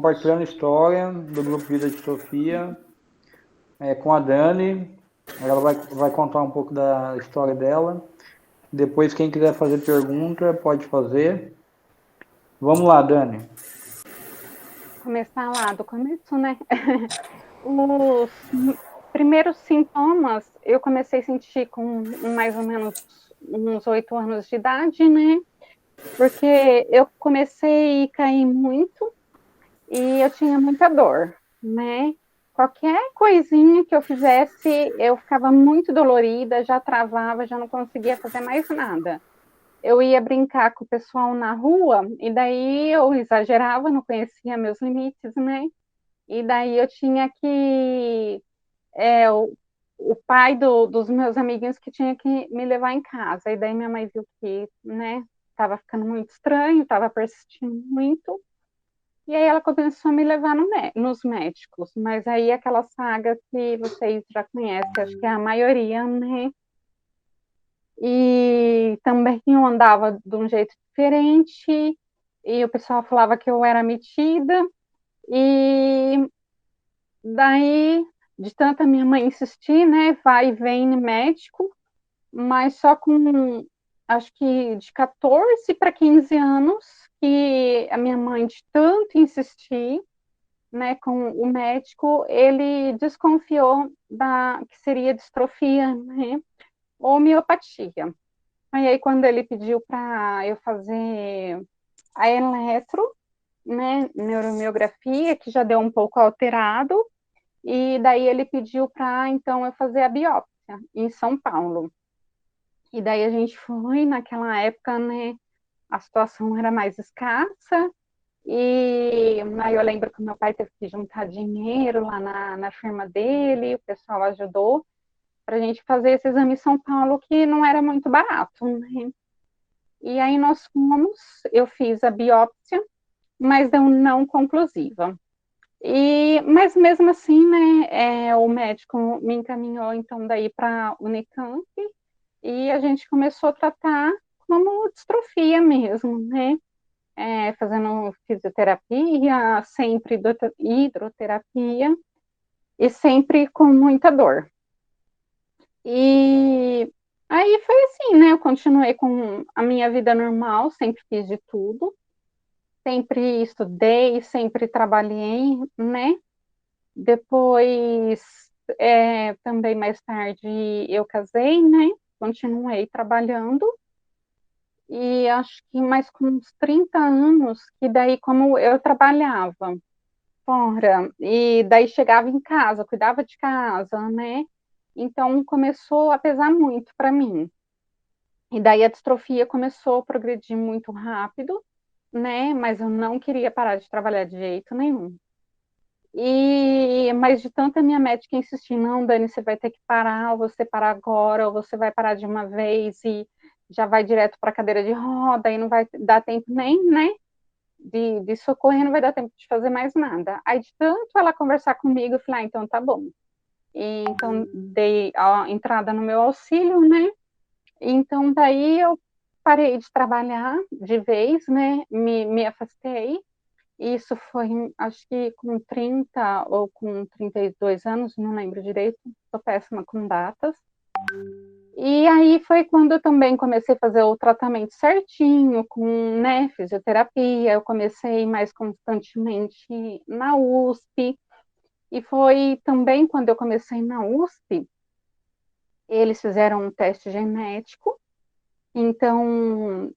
compartilhando história do Grupo Vida de Sofia, com a Dani. Ela vai contar um pouco da história dela. Depois, quem quiser fazer pergunta, pode fazer. Vamos lá, Dani. Começar lá do começo, né? Os primeiros sintomas eu comecei a sentir com mais ou menos uns 8 anos de idade, né? Porque eu comecei a cair muito e eu tinha muita dor, né? Qualquer coisinha que eu fizesse, eu ficava muito dolorida, já travava, já não conseguia fazer mais nada. Eu ia brincar com o pessoal na rua e daí eu exagerava, não conhecia meus limites, né? E daí eu tinha que. O pai dos meus amiguinhos que tinha que me levar em casa. E daí minha mãe viu que, né, estava ficando muito estranho, estava persistindo muito. E aí ela começou a me levar nos médicos. Mas aí aquela saga que vocês já conhecem, acho que é a maioria, né? E também eu andava de um jeito diferente, e o pessoal falava que eu era metida. E daí, de tanta minha mãe insistir, né, vai e vem no médico, mas só com, acho que de 14 para 15 anos, que a minha mãe, de tanto insistir, né, com o médico, ele desconfiou que seria distrofia, né, ou miopatia. Aí, quando ele pediu para eu fazer a eletro, né, neuromiografia, que já deu um pouco alterado, e daí ele pediu para então eu fazer a biópsia em São Paulo. E daí a gente foi, naquela época, né, a situação era mais escassa, e aí eu lembro que meu pai teve que juntar dinheiro lá na firma dele, o pessoal ajudou para a gente fazer esse exame em São Paulo, que não era muito barato, né? E aí nós fomos, eu fiz a biópsia, mas deu não conclusiva. Mas mesmo assim, né, o médico me encaminhou então daí para a Unicamp e a gente começou a tratar como distrofia mesmo, né? Fazendo fisioterapia, sempre hidroterapia e sempre com muita dor. E aí foi assim, né? Eu continuei com a minha vida normal, sempre fiz de tudo, sempre estudei, sempre trabalhei, né? Depois, também mais tarde, eu casei, né? Continuei trabalhando. E acho que mais com uns 30 anos, que daí, como eu trabalhava fora, e daí chegava em casa, cuidava de casa, né? Então começou a pesar muito para mim. E daí a distrofia começou a progredir muito rápido, né? Mas eu não queria parar de trabalhar de jeito nenhum. Mas de tanta minha médica insistir, não, Dani, você vai ter que parar, ou você parar agora, ou você vai parar de uma vez e já vai direto para a cadeira de roda e não vai dar tempo nem, né, de socorrer, não vai dar tempo de fazer mais nada. Aí de tanto ela conversar comigo, eu falei, então tá bom. E então dei a entrada no meu auxílio, né? Então daí eu parei de trabalhar de vez, né? Me afastei. Isso foi, acho que com 30 ou com 32 anos, não lembro direito, sou péssima com datas. E aí foi quando eu também comecei a fazer o tratamento certinho, com, né, fisioterapia, eu comecei mais constantemente na USP, e foi também quando eu comecei na USP, eles fizeram um teste genético, então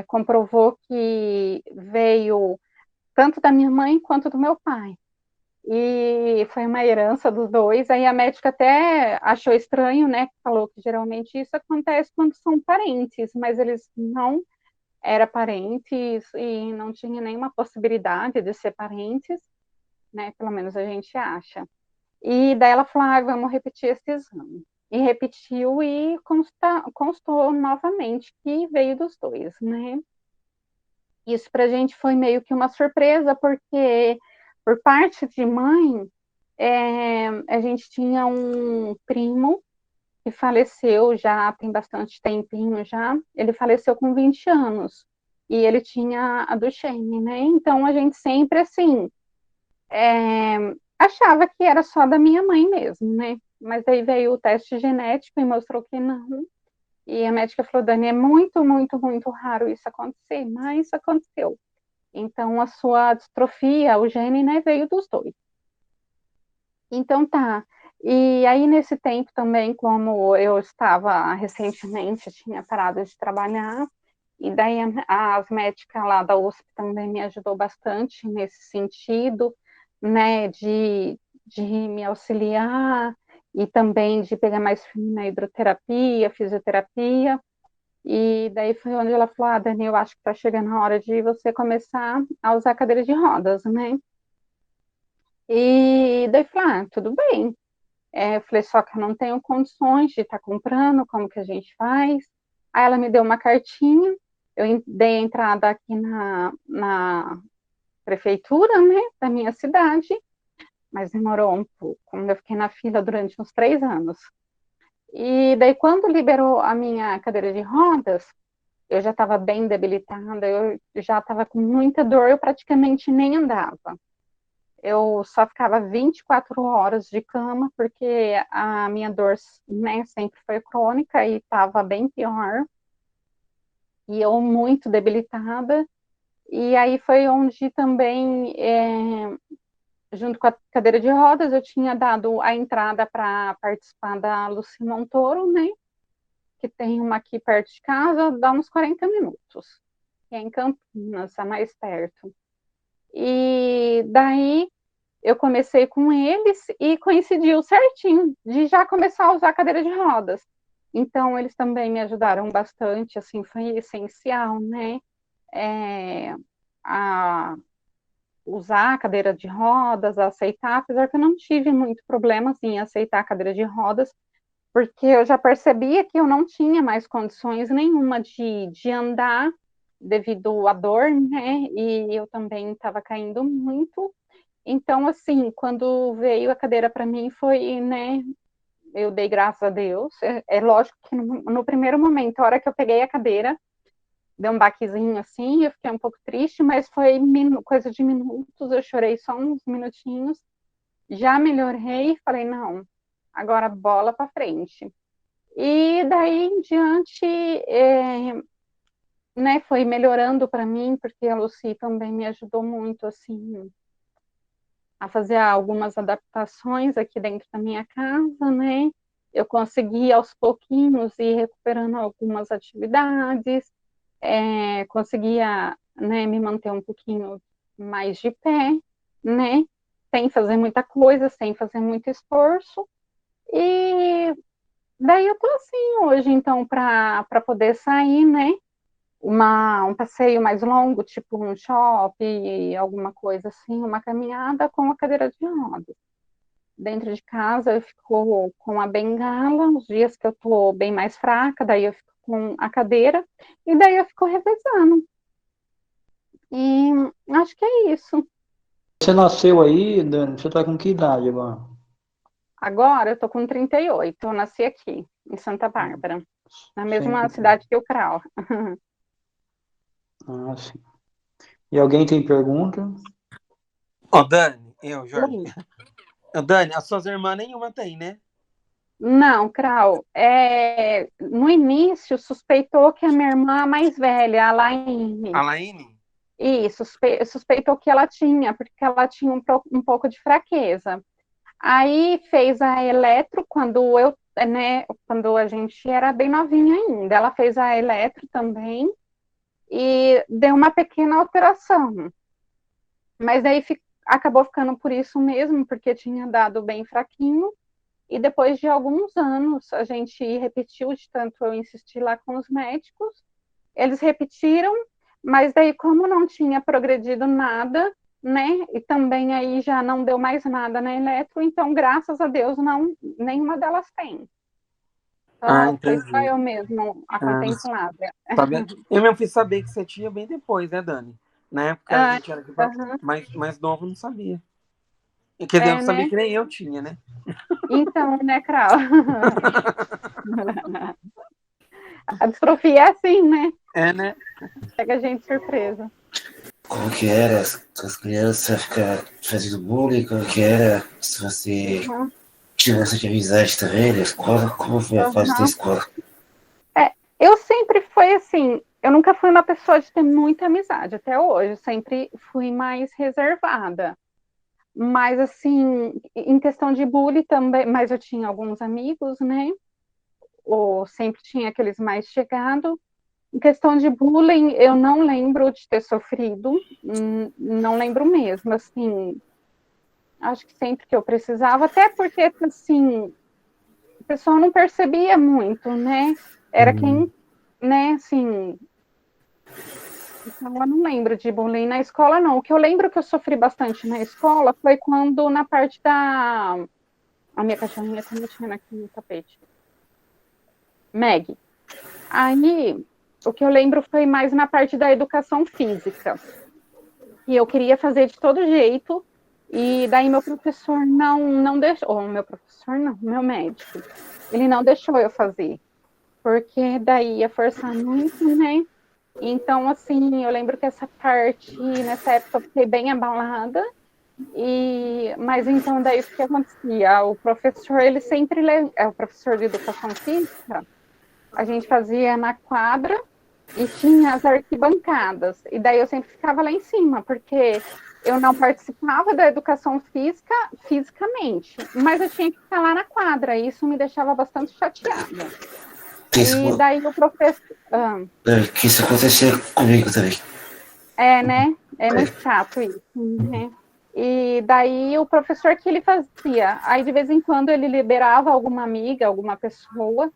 comprovou que veio tanto da minha mãe quanto do meu pai. E foi uma herança dos dois. Aí a médica até achou estranho, né? Falou que geralmente isso acontece quando são parentes, mas eles não eram parentes e não tinha nenhuma possibilidade de ser parentes, né? Pelo menos a gente acha. E daí ela falou: vamos repetir esse exame. E repetiu e constou novamente que veio dos dois, né? Isso para a gente foi meio que uma surpresa, porque por parte de mãe, a gente tinha um primo que faleceu já tem bastante tempinho já. Ele faleceu com 20 anos e ele tinha a Duchenne, né? Então a gente sempre assim achava que era só da minha mãe mesmo, né? Mas aí veio o teste genético e mostrou que não. E a médica falou, Dani, é muito, muito, muito raro isso acontecer, mas aconteceu. Então, a sua distrofia, o gene, né, veio dos dois. Então, tá. E aí, nesse tempo também, como eu estava recentemente, tinha parado de trabalhar, e daí as médicas lá da USP também me ajudou bastante nesse sentido, né, de me auxiliar e também de pegar mais firme na hidroterapia, fisioterapia. E daí foi onde ela falou: Ah, Dani, eu acho que está chegando a hora de você começar a usar cadeira de rodas, né? E daí eu falei: Ah, tudo bem. Eu falei: Só que eu não tenho condições de estar comprando, como que a gente faz? Aí ela me deu uma cartinha, eu dei a entrada aqui na prefeitura, né, da minha cidade, mas demorou um pouco. Eu fiquei na fila durante uns 3 anos. E daí, quando liberou a minha cadeira de rodas, eu já estava bem debilitada, eu já estava com muita dor, eu praticamente nem andava. Eu só ficava 24 horas de cama, porque a minha dor, né, sempre foi crônica e estava bem pior. E eu muito debilitada. E aí foi onde também, junto com a cadeira de rodas, eu tinha dado a entrada para participar da Lucy Montoro, né? Que tem uma aqui perto de casa, dá uns 40 minutos. Que é em Campinas, a mais perto. E daí eu comecei com eles e coincidiu certinho de já começar a usar a cadeira de rodas. Então, eles também me ajudaram bastante, assim, foi essencial, né? A usar a cadeira de rodas, a aceitar, apesar que eu não tive muito problema, assim, em aceitar a cadeira de rodas, porque eu já percebia que eu não tinha mais condições nenhuma de andar devido à dor, né? E eu também estava caindo muito. Então, assim, quando veio a cadeira para mim, foi, né? Eu dei graças a Deus. É lógico que no primeiro momento, a hora que eu peguei a cadeira, deu um baquezinho assim, eu fiquei um pouco triste, mas foi coisa de minutos, eu chorei só uns minutinhos, já melhorei e falei, não, agora bola para frente. E daí em diante, né, foi melhorando para mim, porque a Lucy também me ajudou muito, assim, a fazer algumas adaptações aqui dentro da minha casa, né? Eu consegui aos pouquinhos ir recuperando algumas atividades, conseguia, né, me manter um pouquinho mais de pé, né? Sem fazer muita coisa, sem fazer muito esforço. E daí eu tô assim hoje, então, para poder sair, né? Um passeio mais longo, tipo um shopping, alguma coisa assim, uma caminhada com a cadeira de rodas. Dentro de casa eu fico com a bengala, os dias que eu tô bem mais fraca, daí eu fico com a cadeira, e daí eu fico revezando. E acho que é isso. Você nasceu aí, Dani? Você tá com que idade agora? Agora eu tô com 38, eu nasci aqui, em Santa Bárbara, na mesma Sempre. cidade que o Crau. Ah, sim. E alguém tem pergunta? Ô, Dani, Jorge. Ô, Dani, as suas irmãs nenhuma tem, né? Não, Crau, no início suspeitou que a minha irmã mais velha, a A Laine, Laine? suspeitou que ela tinha, porque ela tinha um pouco de fraqueza. Aí fez a eletro quando né, quando a gente era bem novinha ainda. Ela fez a eletro também e deu uma pequena alteração. Mas aí acabou ficando por isso mesmo, porque tinha dado bem fraquinho. E depois de alguns anos, a gente repetiu, de tanto eu insistir lá com os médicos. Eles repetiram, mas daí, como não tinha progredido nada, né? E também aí já não deu mais nada na eletro, então, graças a Deus, não, nenhuma delas tem. Ah, Então, foi só entendi. eu mesmo, a Ah, contemplada. tá vendo? Eu mesmo fiz saber que você tinha bem depois, né, Dani? Na época a Ah, gente era uhum, mais novo, não sabia. Quer dizer, eu não sabia né? que nem eu tinha, né? Então, né, Krau? A distrofia é assim, né? É, né? Pega a gente de surpresa. como que era as crianças ficar fazendo bullying, como que era, se você Uhum, tinha bastante amizade também na escola, como foi a fase da uhum. escola? É, eu sempre fui assim, eu nunca fui uma pessoa de ter muita amizade até hoje, eu sempre fui mais reservada. Mas assim, em questão de bullying também, mas eu tinha alguns amigos, né? Ou sempre tinha aqueles mais chegados. Em questão de bullying, eu não lembro de ter sofrido, não lembro mesmo, assim, acho que sempre que eu precisava, até porque, assim, o pessoal não percebia muito, né? Era quem, né, assim, então eu não lembro de bullying na escola, não. O que eu lembro que eu sofri bastante na escola foi quando, na parte da... A minha cachorrinha tá mexendo aqui no tapete. Meg. Aí, o que eu lembro foi mais na parte da educação física. E eu queria fazer de todo jeito, e daí meu professor não deixou, ou meu professor não, meu médico, ele não deixou eu fazer, porque daí ia forçar muito, né? Então, assim, eu lembro que essa parte, nessa época, eu fiquei bem abalada, mas então daí o que acontecia? O professor, ele sempre, o professor de educação física, a gente fazia na quadra, e tinha as arquibancadas, e daí eu sempre ficava lá em cima, porque eu não participava da educação física fisicamente, mas eu tinha que ficar lá na quadra, e isso me deixava bastante chateada. Que isso, E daí o professor... que isso acontecia comigo também. né? É muito chato isso, né? E daí o professor que ele fazia, aí de vez em quando ele liberava alguma amiga, alguma pessoa,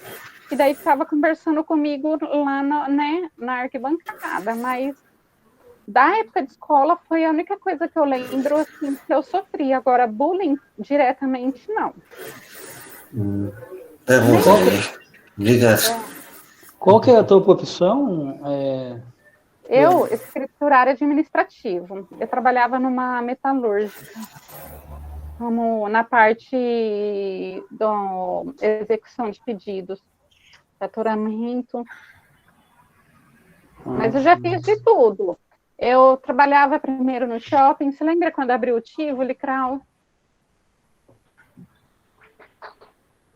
e daí ficava conversando comigo lá né, na arquibancada, mas da época de escola foi a única coisa que eu lembro assim, que eu sofri. Agora, bullying diretamente, não. Tá bom, Nem Qual que, Zé. Obrigado. qual que é a tua profissão? eu, escriturária administrativo. Eu trabalhava numa metalúrgica, como na parte da execução de pedidos, faturamento. Mas eu já fiz de tudo. Eu trabalhava primeiro no shopping. Você lembra quando abriu o Tivoli, Krau?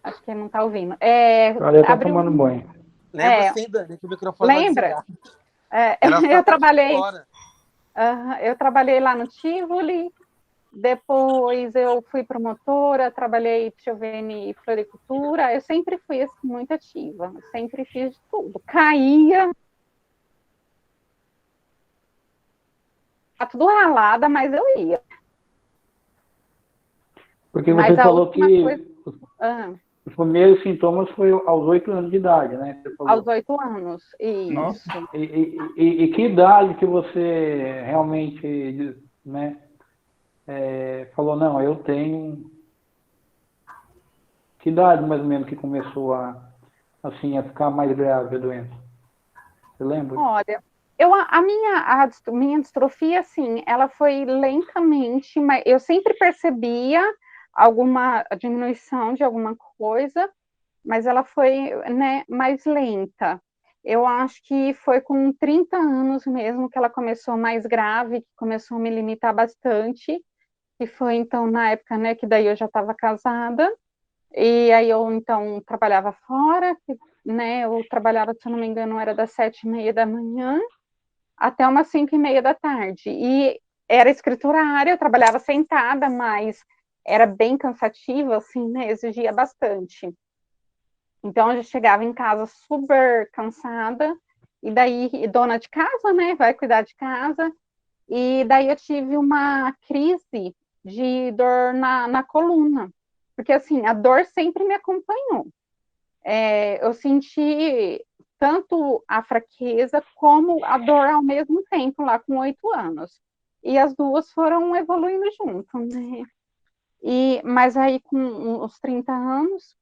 Acho que ele não está ouvindo. Ela tá Abriu. tomando banho. Lembra sim, Dani, que o microfone vai Lembra? desligar. Ela Eu está trabalhei. fora. Eu trabalhei lá no Tivoli. Depois eu fui promotora, trabalhei em floricultura. Eu sempre fui assim, muito ativa. Sempre fiz de tudo. Caía. Tá tudo ralada, mas eu ia. Porque Mas você a falou última que coisa. os primeiros sintomas foi aos 8 anos de idade, né? Você falou. Aos 8 anos, Nossa. isso. E que idade que você realmente, né, falou, não, eu tenho... Que idade mais ou menos que começou assim, a ficar mais grave a doença? Você lembra? Olha, minha distrofia, assim, ela foi lentamente, mas eu sempre percebia alguma diminuição de alguma coisa, mas ela foi, né, mais lenta. Eu acho que foi com 30 anos mesmo que ela começou mais grave, que começou a me limitar bastante, que foi então na época, né, que daí eu já estava casada, e aí eu então trabalhava fora, né, eu trabalhava, se eu não me engano, era das 7h30 da manhã até umas 5h30 da tarde. E era escriturária, eu trabalhava sentada, mas era bem cansativa, assim, né? Exigia bastante. Então, eu já chegava em casa super cansada, e daí, dona de casa, né? Vai cuidar de casa. E daí eu tive uma crise de dor na coluna. Porque, assim, a dor sempre me acompanhou. Eu senti tanto a fraqueza como a dor ao mesmo tempo, lá com 8 anos. E as duas foram evoluindo junto, né? Mas aí, com os 30 anos,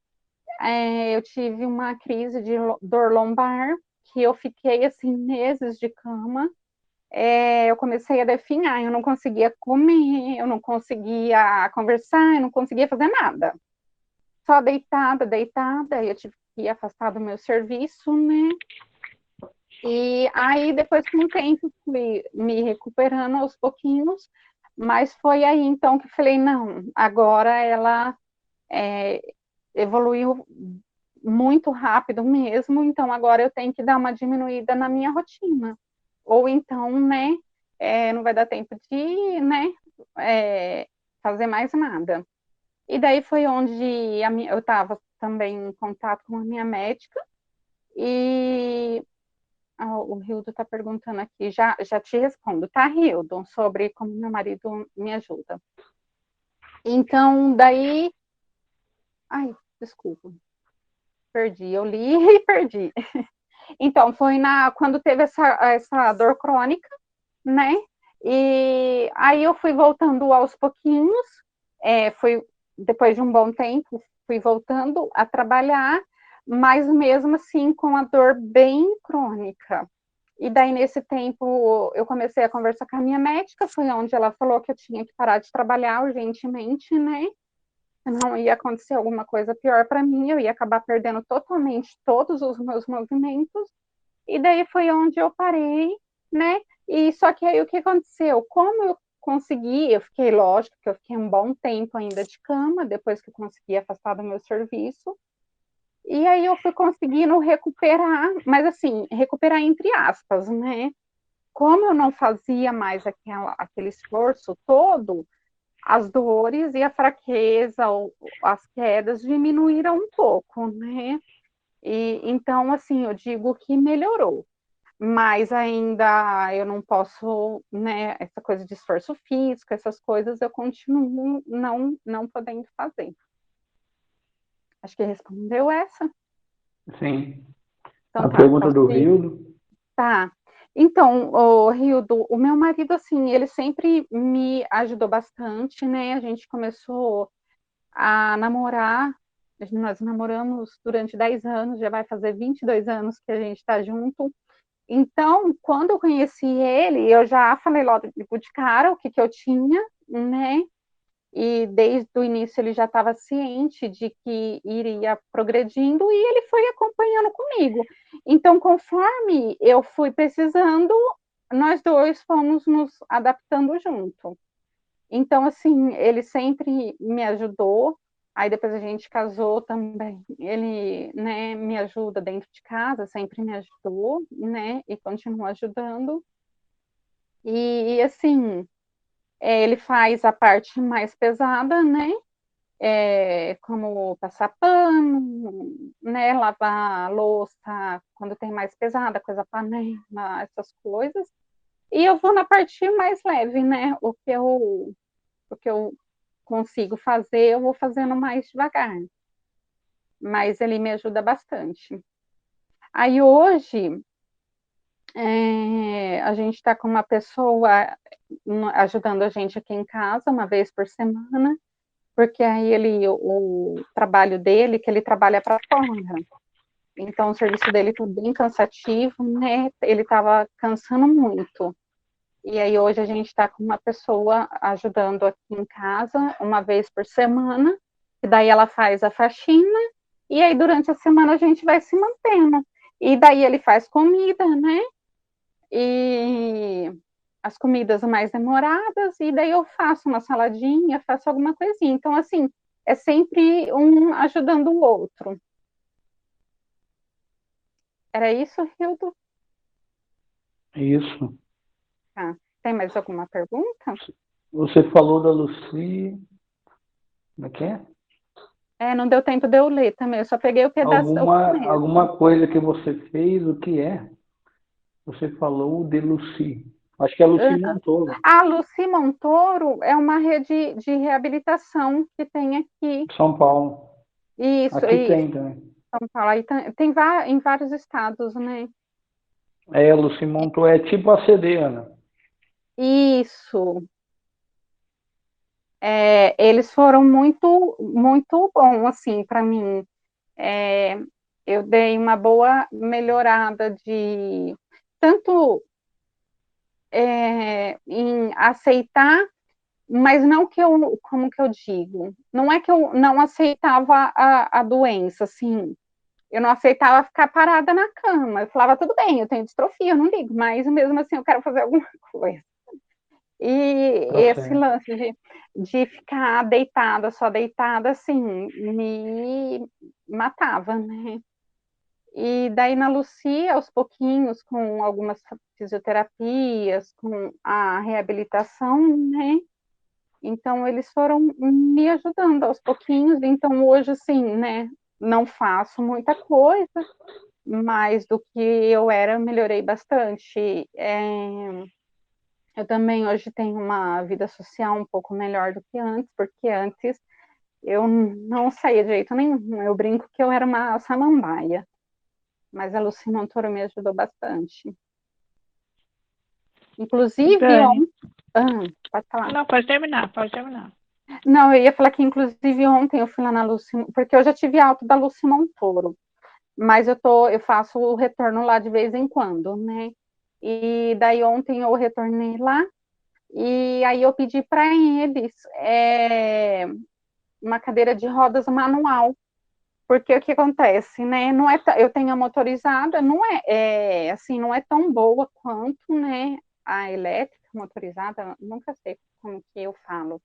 eu tive uma crise de dor lombar, que eu fiquei, assim, meses de cama. Eu comecei a definhar, eu não conseguia comer, eu não conseguia conversar, eu não conseguia fazer nada. Só deitada, eu tive que ir afastar do meu serviço, né? E aí, depois, com o tempo, fui me recuperando aos pouquinhos, mas foi aí, então, que falei, não, agora ela evoluiu muito rápido mesmo, então agora eu tenho que dar uma diminuída na minha rotina. Ou então, né, não vai dar tempo de, né, fazer mais nada. E daí foi onde eu estava também em contato com a minha médica, e o Hildo está perguntando aqui, já te respondo, tá, Hildo, sobre como meu marido me ajuda. Então, daí... Ai, desculpa, perdi, eu li e perdi. Então, foi quando teve essa dor crônica, né? E aí eu fui voltando aos pouquinhos, depois de um bom tempo, fui voltando a trabalhar, mas mesmo assim com a dor bem crônica. E daí, nesse tempo, eu comecei a conversar com a minha médica, foi onde ela falou que eu tinha que parar de trabalhar urgentemente, né? Não ia acontecer alguma coisa pior para mim, eu ia acabar perdendo totalmente todos os meus movimentos, e daí foi onde eu parei, né? E só que aí o que aconteceu? Como eu consegui, lógico que eu fiquei um bom tempo ainda de cama, depois que eu consegui afastar do meu serviço, e aí eu fui conseguindo recuperar, mas assim, recuperar entre aspas, né? Como eu não fazia mais aquele esforço todo, as dores e a fraqueza, ou as quedas diminuíram um pouco, né? E então, assim, eu digo que melhorou, mas ainda eu não posso, né? Essa coisa de esforço físico, essas coisas eu continuo não podendo fazer. Acho que respondeu essa. Sim. Então A tá, pergunta posso do ir? Rildo. Tá. Então, o Rildo, o meu marido, assim, ele sempre me ajudou bastante, né? A gente começou a namorar, nós namoramos durante 10 anos, já vai fazer 22 anos que a gente está junto. Então, quando eu conheci ele, eu já falei logo de cara o que eu tinha, né? E desde o início ele já estava ciente de que iria progredindo e ele foi acompanhando comigo. Então, conforme eu fui precisando, nós dois fomos nos adaptando junto. Então, assim, ele sempre me ajudou. Aí depois a gente casou também. Ele, né, me ajuda dentro de casa, sempre me ajudou, né, e continua ajudando. E assim, ele faz a parte mais pesada, né? Como passar pano, né, lavar a louça quando tem mais pesada, coisa panela, essas coisas. E eu vou na parte mais leve, né? O que eu consigo fazer, eu vou fazendo mais devagar. Mas ele me ajuda bastante. Aí hoje, a gente está com uma pessoa ajudando a gente aqui em casa, uma vez por semana, porque aí o trabalho dele, que ele trabalha para fora. Então, o serviço dele está bem cansativo, né? Ele estava cansando muito. E aí, hoje, a gente está com uma pessoa ajudando aqui em casa, uma vez por semana, e daí ela faz a faxina, e aí, durante a semana, a gente vai se mantendo. E daí, ele faz comida, né? E as comidas mais demoradas, e daí eu faço uma saladinha, faço alguma coisinha. Então, assim, é sempre um ajudando o outro. Era isso, Hildo? Isso. Tá. Tem mais alguma pergunta? Você falou da Lucy. Como é que é? Não deu tempo de eu ler também, eu só peguei o pedaço, o começo. Alguma coisa que você fez, o que é? Você falou de Lucy. Acho que é Lucy Montoro, A Lucy Montoro é uma rede de reabilitação que tem aqui. São Paulo. Isso, Aqui tem também. São Paulo. Aí tem em vários estados, né? A Lucy Montoro é tipo a CD, Ana. Isso. Eles foram muito, muito bom, assim, para mim. Eu dei uma boa melhorada de tanto em aceitar, mas não que eu, como que eu digo, não é que eu não aceitava a doença, assim, eu não aceitava ficar parada na cama. Eu falava, tudo bem, eu tenho distrofia, eu não ligo, mas mesmo assim eu quero fazer alguma coisa. E esse lance de ficar deitada, só deitada, assim, me matava, né? E daí na Lucia, aos pouquinhos, com algumas fisioterapias, com a reabilitação, né? Então eles foram me ajudando aos pouquinhos. Então hoje, assim, né? Não faço muita coisa, mas do que eu era, eu melhorei bastante. Eu também hoje tenho uma vida social um pouco melhor do que antes, porque antes eu não saía de jeito nenhum. Eu brinco que eu era uma samambaia, mas a Lucy Montoro me ajudou bastante. Inclusive, Dani. pode falar. Não, pode terminar, pode terminar. Não, eu ia falar que, inclusive, ontem eu fui lá na Lucy, porque eu já tive alta da Lucy Montoro, mas eu faço o retorno lá de vez em quando, né? E daí ontem eu retornei lá, e aí eu pedi para eles uma cadeira de rodas manual, porque o que acontece, né? Não é, eu tenho a motorizada, não é assim, não é tão boa quanto, né, a elétrica motorizada, nunca sei como que eu falo.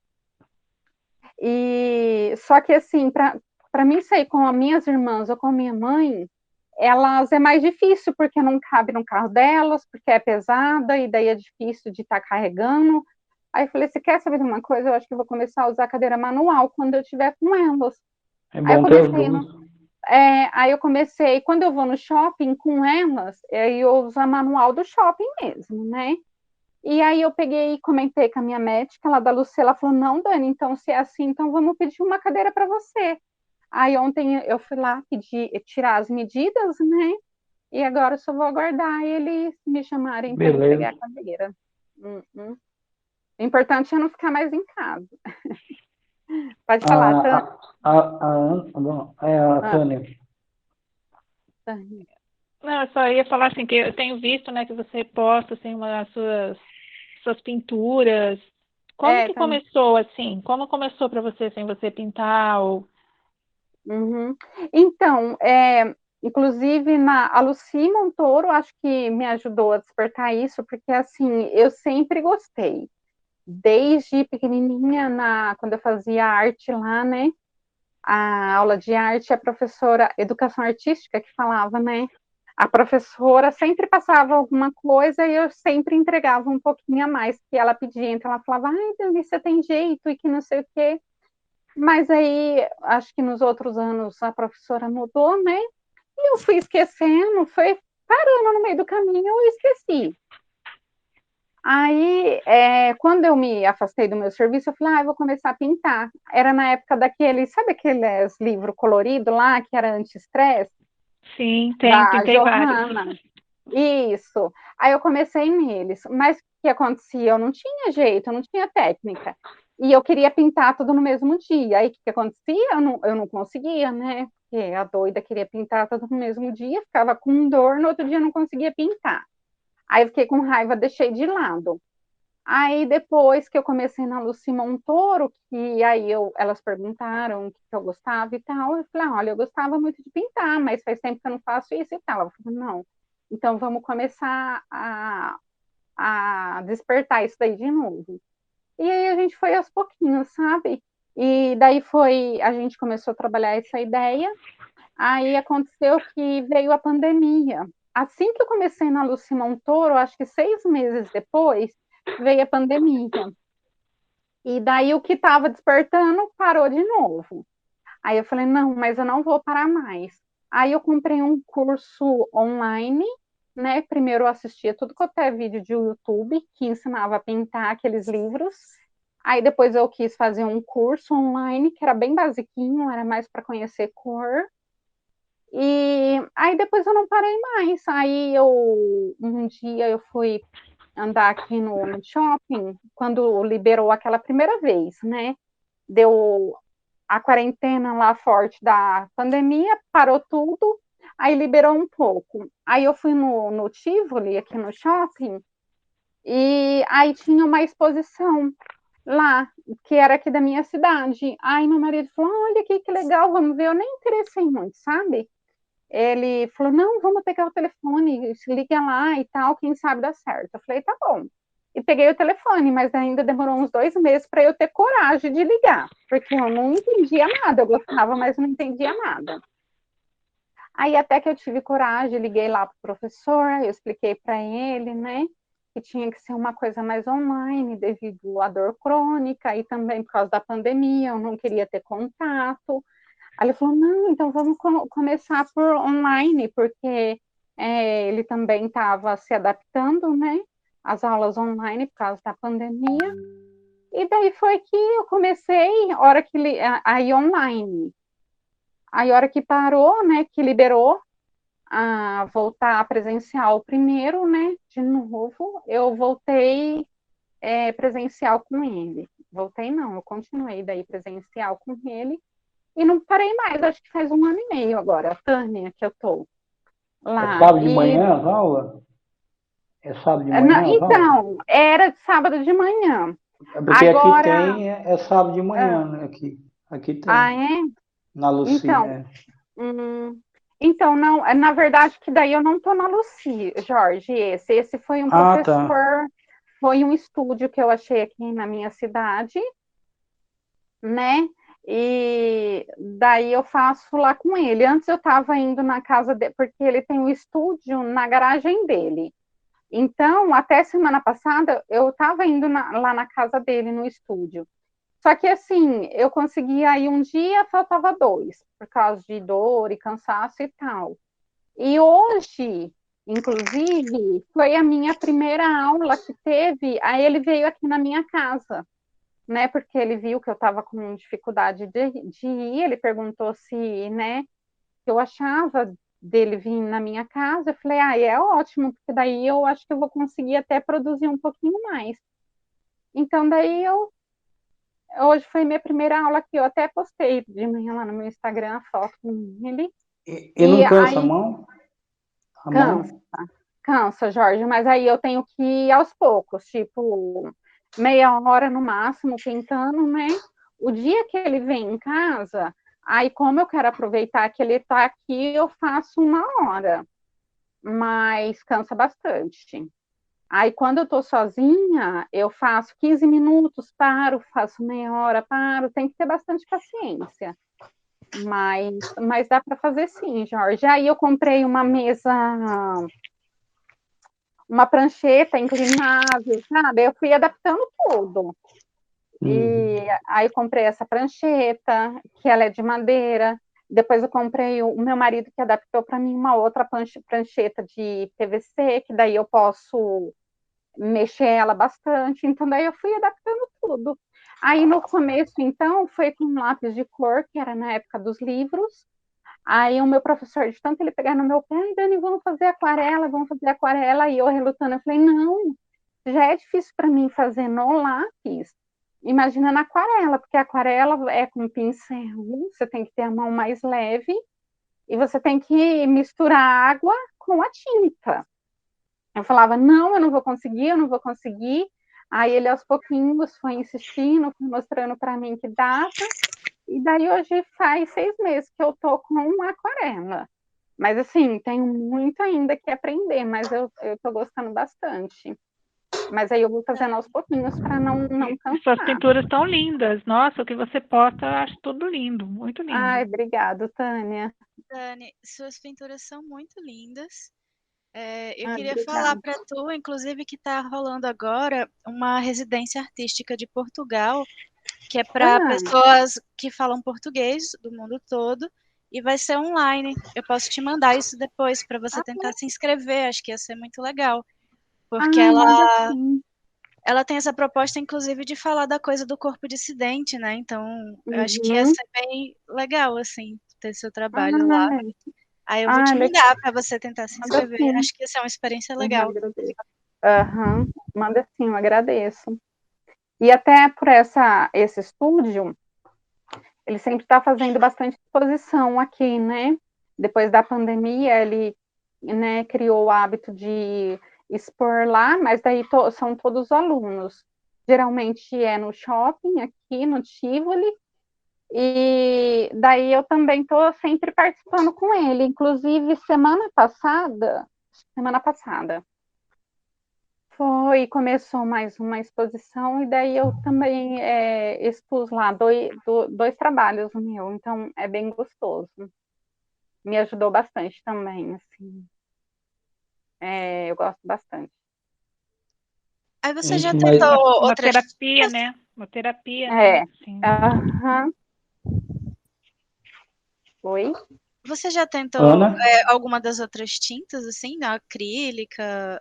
E só que assim, para mim sair com as minhas irmãs ou com a minha mãe, elas é mais difícil porque não cabe no carro delas, porque é pesada e daí é difícil de estar carregando. Aí eu falei, você quer saber de uma coisa? Eu acho que eu vou começar a usar a cadeira manual quando eu estiver com elas. É bom ter as duas. Aí eu comecei, quando eu vou no shopping com elas, eu uso a manual do shopping mesmo, né? E aí eu peguei e comentei com a minha médica, ela da Lucia, ela falou, não, Dani, então se é assim, então vamos pedir uma cadeira para você. Aí ontem eu fui lá tirar as medidas, né? E agora eu só vou aguardar eles me chamarem para entregar a cadeira. O importante é não ficar mais em casa. Pode falar, Tânia. Não, eu só ia falar assim, que eu tenho visto, né, que você posta, assim, as suas pinturas. Como que começou, assim? Como começou para você, sem você pintar? Então, inclusive, a Lucy Montoro, acho que me ajudou a despertar isso, porque, assim, eu sempre gostei. Desde pequenininha, quando eu fazia arte lá, né? A aula de arte, a professora, educação artística que falava, né? A professora sempre passava alguma coisa e eu sempre entregava um pouquinho a mais que ela pedia. Então ela falava, ai, Dani, você tem jeito e que não sei o quê. Mas aí, acho que nos outros anos a professora mudou, né? E eu fui esquecendo, foi parando no meio do caminho, eu esqueci. Aí, quando eu me afastei do meu serviço, eu falei, eu vou começar a pintar. Era na época sabe aqueles livros coloridos lá, que era anti-estresse? Sim, pintei vários. Isso. Aí eu comecei neles. Mas o que acontecia? Eu não tinha jeito, eu não tinha técnica. E eu queria pintar tudo no mesmo dia. Aí o que acontecia? Eu não conseguia, né? Porque a doida queria pintar tudo no mesmo dia, ficava com dor, no outro dia eu não conseguia pintar. Aí eu fiquei com raiva, deixei de lado. Aí depois que eu comecei na Lucy Montoro, que aí elas perguntaram o que eu gostava e tal, eu falei, olha, eu gostava muito de pintar, mas faz tempo que eu não faço isso e tal. Ela falou, não, então vamos começar a despertar isso daí de novo. E aí a gente foi aos pouquinhos, sabe? E daí a gente começou a trabalhar essa ideia, aí aconteceu que veio a pandemia. Assim que eu comecei na Lucy Montoro, acho que 6 meses depois, veio a pandemia. E daí o que estava despertando parou de novo. Aí eu falei, não, mas eu não vou parar mais. Aí eu comprei um curso online, né? Primeiro eu assistia tudo quanto é vídeo de YouTube, que ensinava a pintar aqueles livros. Aí depois eu quis fazer um curso online, que era bem basiquinho, era mais para conhecer cor. E aí depois eu não parei mais. Aí um dia eu fui andar aqui no shopping, quando liberou aquela primeira vez, né? Deu a quarentena lá forte da pandemia, parou tudo, aí liberou um pouco. Aí eu fui no Tivoli, aqui no shopping, e aí tinha uma exposição lá, que era aqui da minha cidade. Aí meu marido falou, olha que legal, vamos ver. Eu nem interessei muito, sabe? ele falou, não, vamos pegar o telefone, se liga lá e tal, quem sabe dá certo. Eu falei, tá bom. E peguei o telefone, mas ainda demorou uns 2 meses para eu ter coragem de ligar, porque eu não entendia nada, eu gostava, mas não entendia nada. Aí até que eu tive coragem, liguei lá para o professor, eu expliquei para ele, né, que tinha que ser uma coisa mais online, devido à dor crônica e também por causa da pandemia, eu não queria ter contato. Aí ele falou, não, então vamos começar por online, porque ele também estava se adaptando, né, às aulas online por causa da pandemia. E daí foi que eu comecei, hora que a ir online. Aí, a hora que parou, né, que liberou a voltar presencial primeiro, né, de novo, eu voltei presencial com ele. Voltei não, eu continuei daí presencial com ele e não parei mais, acho que faz 1 ano e meio agora, Tânia, que eu tô É lá. sábado de manhã as aulas? É sábado de manhã as aulas? Então, era de sábado de manhã. É porque aqui Agora, tem, é sábado de manhã, né? Aqui tem. é? Na Lucy, Então, é. então, não, na verdade, que daí eu não tô na Lucy, Jorge, esse foi um Ah, tá. professor, foi um estúdio que eu achei aqui na minha cidade, né, e daí eu faço lá com ele. Antes eu estava indo na casa dele, porque ele tem um estúdio na garagem dele, então, até semana passada, eu estava indo lá na casa dele, no estúdio. Só que assim, eu conseguia ir um dia, faltava 2, por causa de dor e cansaço e tal. E hoje, inclusive, foi a minha primeira aula que teve, aí ele veio aqui na minha casa, né? Porque ele viu que eu estava com dificuldade de ir, ele perguntou se, né, eu achava dele vir na minha casa. Eu falei, é ótimo, porque daí eu acho que eu vou conseguir até produzir um pouquinho mais. Então, daí hoje foi minha primeira aula que eu até postei de manhã lá no meu Instagram a foto com ele. E E não cansa a aí mão? A cansa, mão? cansa, Jorge, mas aí eu tenho que ir aos poucos, tipo, meia hora no máximo, pintando, né? O dia que ele vem em casa, aí como eu quero aproveitar que ele está aqui, eu faço 1 hora, mas cansa bastante. Aí, quando eu estou sozinha, eu faço 15 minutos, paro, faço meia hora, paro. Tem que ter bastante paciência. Mas dá para fazer sim, Jorge. Aí eu comprei uma mesa, uma prancheta inclinável, sabe? Eu fui adaptando tudo. E aí comprei essa prancheta, que ela é de madeira. Depois eu comprei o meu marido que adaptou para mim uma outra prancheta de PVC, que daí eu posso mexer ela bastante, então daí eu fui adaptando tudo. Aí no começo, então, foi com lápis de cor, que era na época dos livros. Aí o meu professor, de tanto ele pegar no meu pé, ai, Dani, vamos fazer aquarela, e eu relutando, eu falei, não, já é difícil para mim fazer no lápis, imagina na aquarela, porque a aquarela é com pincel, você tem que ter a mão mais leve, e você tem que misturar água com a tinta. Eu falava, não, eu não vou conseguir, eu não vou conseguir. Aí ele, aos pouquinhos, foi insistindo, foi mostrando para mim que dava. E daí hoje faz 6 meses que eu tô com aquarela. Mas assim, tenho muito ainda que aprender, mas eu tô gostando bastante. Mas aí eu vou fazendo aos pouquinhos para não Suas cansar. pinturas estão lindas. Nossa, o que você posta, eu acho tudo lindo, muito lindo. Ai, obrigado, Tânia. Dani, suas pinturas são muito lindas. Eu Ai, queria falar obrigada. para tu, inclusive, que está rolando agora uma residência artística de Portugal, que é para Ah, pessoas que falam português do mundo todo, e vai ser online. Eu posso te mandar isso depois para você tentar se inscrever, acho que ia ser muito legal, porque ai, manda sim. ela tem essa proposta, inclusive, de falar da coisa do corpo dissidente, né? Então, eu acho que ia Uhum. ser bem legal, assim, ter seu trabalho lá. Ai, Aí eu vou ai, te mandar para você tentar se manda inscrever. sim. Acho que ia ser uma experiência Eu legal. agradeço. Aham, manda sim, eu agradeço. E até por esse estúdio, ele sempre está fazendo bastante exposição aqui, né? Depois da pandemia, ele, né, criou o hábito de expor lá, mas daí são todos alunos. Geralmente é no shopping, aqui no Tivoli, E daí eu também estou sempre participando com ele. Inclusive, semana passada, começou mais uma exposição, e daí eu também expus lá dois trabalhos meus, então é bem gostoso. Me ajudou bastante também, assim. Eu gosto bastante. Aí você já Mas tentou Uma outras... terapia, né? Uma terapia, né? Assim. Aham. Oi? Você já tentou Ana? alguma das outras tintas, assim, a acrílica?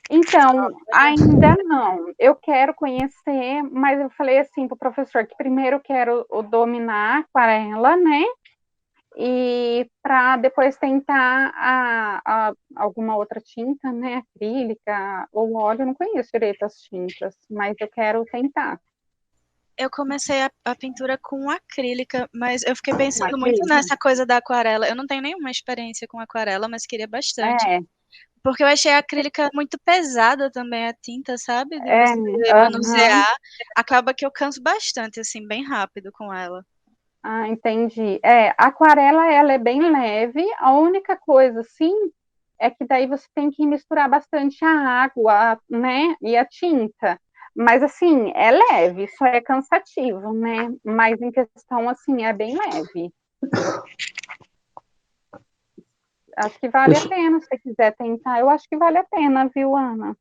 Então, ainda não. Eu quero conhecer, mas eu falei assim para o professor que primeiro eu quero dominar a aquarela, né? E para depois tentar alguma outra tinta, né? Acrílica ou óleo, eu não conheço direito as tintas, mas eu quero tentar. Eu comecei a pintura com acrílica, mas eu fiquei pensando muito Acrílica? nessa coisa da aquarela. Eu não tenho nenhuma experiência com aquarela, mas queria bastante. É, Porque eu achei a acrílica muito pesada também, a tinta, sabe? De você aham. manusear. Acaba que eu canso bastante, assim, bem rápido com ela. Ah, entendi. A aquarela, ela é bem leve. A única coisa, assim, é que daí você tem que misturar bastante a água, né, e a tinta. Mas, assim, é leve, só é cansativo, né? Mas em questão, assim, é bem leve. Acho que vale a pena, se você quiser tentar. Eu acho que vale a pena, viu, Ana?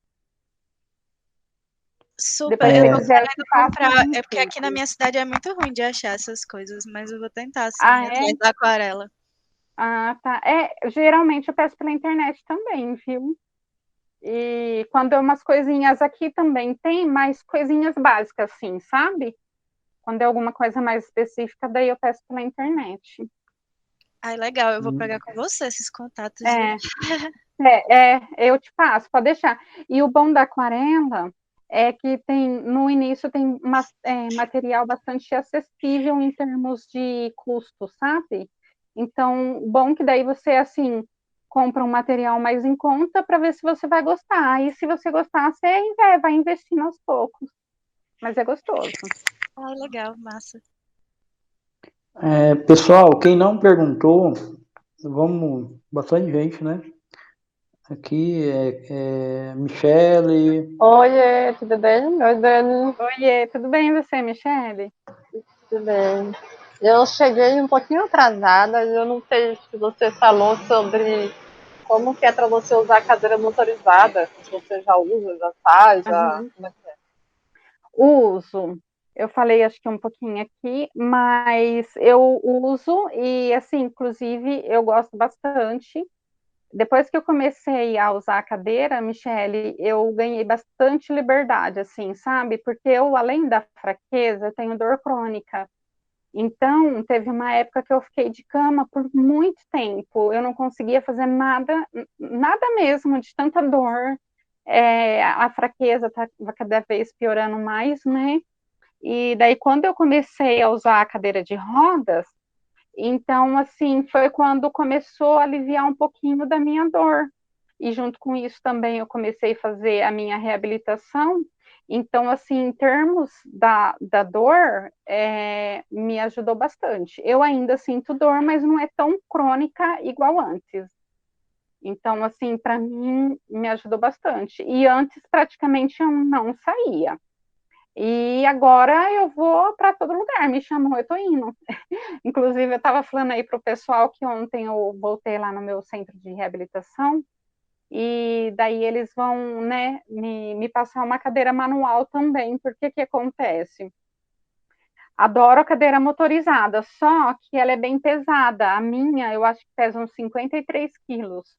Super, Depois, se eu você tô quiser, eu te querendo passo comprar. um É porque aqui na kit. minha cidade é muito ruim de achar essas coisas, mas eu vou tentar, sim, Ah, ir é? atrás da aquarela. Ah, tá. Geralmente eu peço pela internet também, viu? E quando é umas coisinhas aqui também tem, mais coisinhas básicas, assim, sabe? Quando é alguma coisa mais específica, daí eu peço pela internet. Ai, legal, eu vou pegar com você esses contatos, viu? É, eu te passo, pode deixar. E o bom da aquarela é que no início tem material bastante acessível em termos de custo, sabe? Então, bom que daí você, assim, compra um material mais em conta para ver se você vai gostar. Aí, se você gostar, você vai investindo aos poucos. Mas é gostoso. Ai, legal, massa. Pessoal, quem não perguntou, bastante gente, né? Aqui Michele. Oiê, tudo bem? Oi, Dani. Oiê, tudo bem você, Michele? Tudo bem. Eu cheguei um pouquinho atrasada, eu não sei se você falou sobre como que é para você usar a cadeira motorizada, se você já usa, já faz, como é que é? Uso. Eu falei acho que um pouquinho aqui, mas eu uso e assim, inclusive eu gosto bastante. Depois que eu comecei a usar a cadeira, Michele, eu ganhei bastante liberdade, assim, sabe? Porque eu, além da fraqueza, tenho dor crônica. Então, teve uma época que eu fiquei de cama por muito tempo. Eu não conseguia fazer nada, nada mesmo, de tanta dor. A fraqueza estava cada vez piorando mais, né? E daí, quando eu comecei a usar a cadeira de rodas, então, assim, foi quando começou a aliviar um pouquinho da minha dor. E junto com isso também eu comecei a fazer a minha reabilitação. Então, assim, em termos da dor, me ajudou bastante. Eu ainda sinto dor, mas não é tão crônica igual antes. Então, assim, para mim, me ajudou bastante. E antes, praticamente, eu não saía. E agora eu vou para todo lugar, me chamam, eu estou indo. Inclusive, eu estava falando aí para o pessoal que ontem eu voltei lá no meu centro de reabilitação, e daí eles vão, né, me passar uma cadeira manual também, porque que acontece? Adoro a cadeira motorizada, só que ela é bem pesada. A minha, eu acho que pesa uns 53 quilos.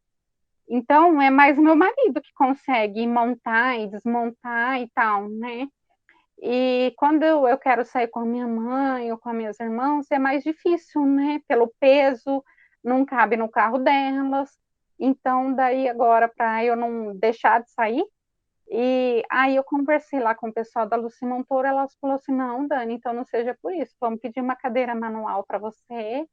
Então, é mais o meu marido que consegue montar e desmontar e tal, né? E quando eu quero sair com a minha mãe ou com as minhas irmãs, é mais difícil, né? Pelo peso, não cabe no carro delas. Então, daí agora, para eu não deixar de sair, e aí eu conversei lá com o pessoal da Lucy Montoro, elas falaram assim, não, Dani, então não seja por isso, vamos pedir uma cadeira manual para você,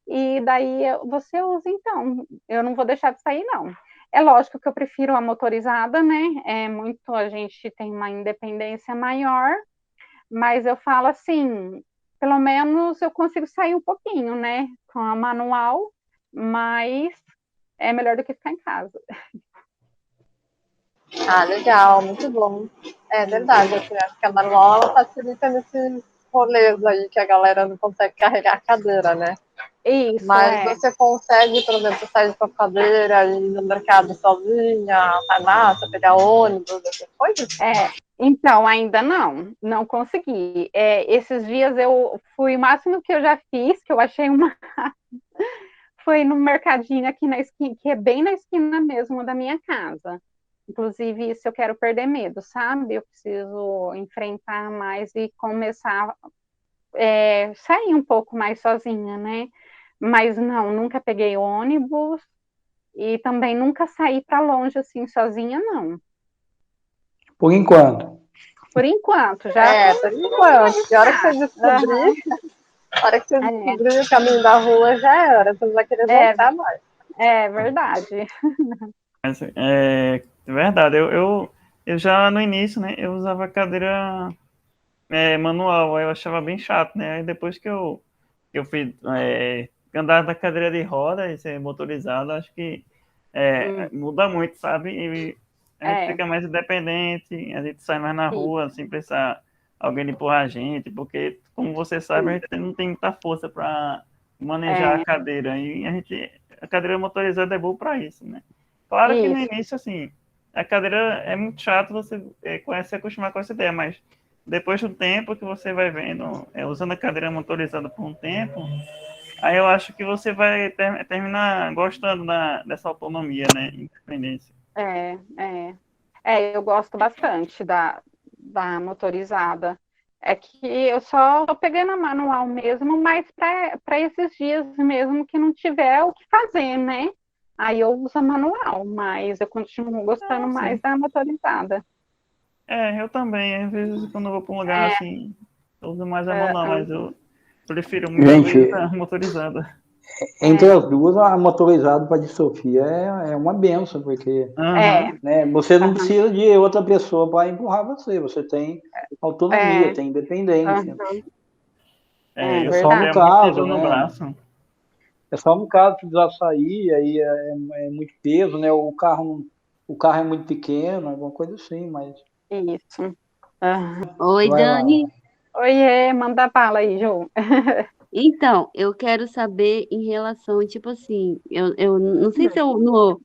e daí você usa então, eu não vou deixar de sair, não. É lógico que eu prefiro a motorizada, né? A gente tem uma independência maior, mas eu falo assim, pelo menos eu consigo sair um pouquinho, né? Com a manual, mas é melhor do que ficar em casa. Ah, legal, muito bom. É verdade, assim, acho que a manual ela facilita nesses rolês aí que a galera não consegue carregar a cadeira, né? Isso, Mas você consegue, por exemplo, sair com a cadeira e ir no mercado sozinha, farmácia, pegar ônibus, essas coisas? Então, ainda não consegui. Esses dias eu fui, o máximo que eu já fiz, que eu achei uma. Foi no mercadinho aqui na esquina, que é bem na esquina mesmo da minha casa. Inclusive, isso eu quero perder medo, sabe? Eu preciso enfrentar mais e começar a sair um pouco mais sozinha, né? Mas não, nunca peguei ônibus e também nunca saí para longe assim sozinha, não. Por enquanto. Por enquanto, já. Por enquanto. Que hora que você descobrir, a hora que você descobrir o caminho da rua já era, você não vai querer voltar mais. É verdade. Mas, é verdade, eu já no início, né, eu usava cadeira manual, aí eu achava bem chato, né, aí depois que eu fui andar da cadeira de roda e ser motorizado, acho que muda muito, sabe, e a gente fica mais independente, a gente sai mais na rua, sem precisar alguém empurrar a gente, porque, como você sabe, a gente não tem muita força para manejar a cadeira, e a cadeira motorizada é boa para isso, né. Claro que no início, assim, a cadeira é muito chato você se acostumar com essa ideia, mas depois do tempo que você vai vendo, usando a cadeira motorizada por um tempo, aí eu acho que você vai terminar gostando dessa autonomia, né, independência. Eu gosto bastante da motorizada. É que eu só tô pegando a manual mesmo, mas para esses dias mesmo que não tiver o que fazer, né? Aí eu uso a manual, mas eu continuo gostando mais da motorizada. Eu também. Às vezes, quando eu vou para um lugar assim, eu uso mais a manual, mas eu prefiro muitas vezes a motorizada. Entre as duas, a motorizada para a distrofia é uma benção, porque né, você não precisa de outra pessoa para empurrar você, você tem autonomia, tem independência. Eu só no caso, no né? braço. É só no caso que precisar sair, aí é muito peso, né? O carro é muito pequeno, alguma coisa assim, mas. Isso. Oi, Dani. Oiê, manda bala aí, Ju. Então, eu quero saber em relação, tipo assim, eu não sei se eu. No,